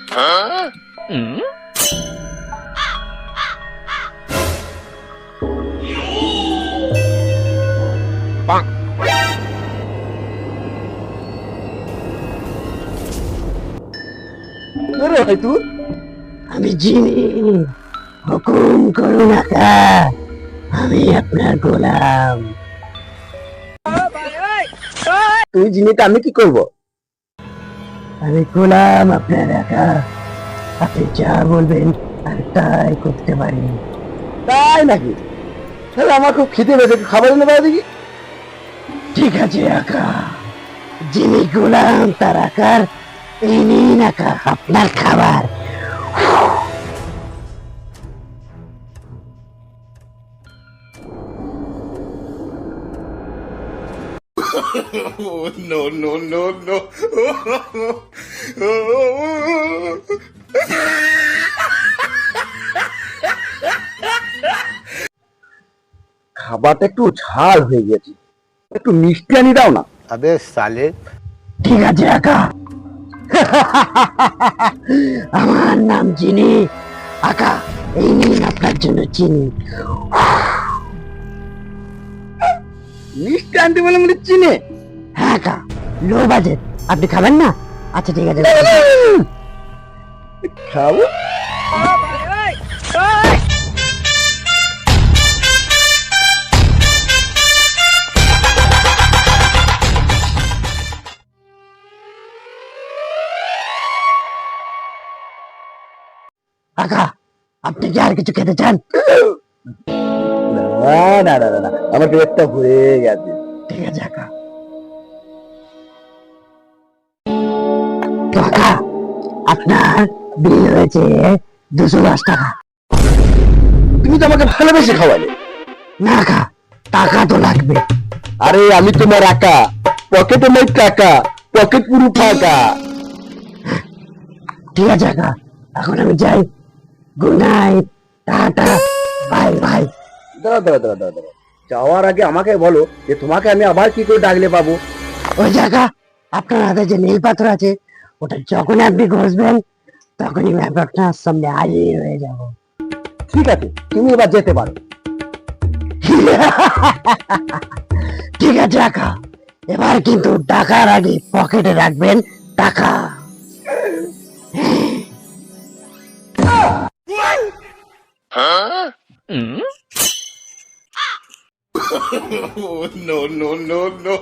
আমি জিনি, হুকুম করুন আকা, আমি আপনার গোলাম। তুই জিনিটা আমি কি করব? আমি গোলাম আপনার একা, আপনি যা বলবেন আমি তাই করতে পারি। তাই নাকি? তাহলে আমার খুব খিদে পেয়েছে, একটু খাবার এনে দাও দেখি। ঠিক আছে আকা, যিনি গোলাম তার আকার এই নিন আকা আপনার খাবার। Oh, no, no, no, no. খাবারটা একটু ঝাল হয়ে গেছে, একটু মিষ্টি আনি দাও না। अबे साले ঠিক আছে আকা, আমার নাম চিনি আকা, এই নিন আপনার জন্য চিনি। মিষ্টি আনতে বলে মনে চিনে? হ্যাঁ আকা, লো বাজেট, আপনি খাবেন না? আচ্ছা ঠিক আছে। খাবো। আকা, আপনি কি আর কিছু খেতে চান? না না না না না, আমার পেটটা ভরে গেছে। ঠিক আছে আকা। তো আকা, আপনার বিল হয়েছে 210 টাকা। তুমি তো আমাকে ভালোবেসে খাওয়ালে। না আকা, টাকা তো লাগবে। আরে আমি তোমার একা, পকেটে নেই টাকা, পকেট পুরো ফাঁকা। ঠিক আছে আকা, এখন আমি যাই। Good night, tata, bye bye. দাঁড়া দাঁড়া দাঁড়া দাঁড়া দাঁড়া, যাওয়ার আগে আমাকে বলো যে তোমাকে আমি আবার কি করে ডাকলে পাবো। ওই জায়গা, আপনার হাতে যে নীল পাথর আছে, ওটা যখন আপনি ঘষবেন তখনই আমি আপনার সামনে হাজির হয়ে যাব। ঠিক আছে, তুমি এবার যেতে পারো। ঠিক আছে আকা, এবার কিন্তু টাকার আগে পকেটে রাখবেন টাকা। Oh, no, no, no, no.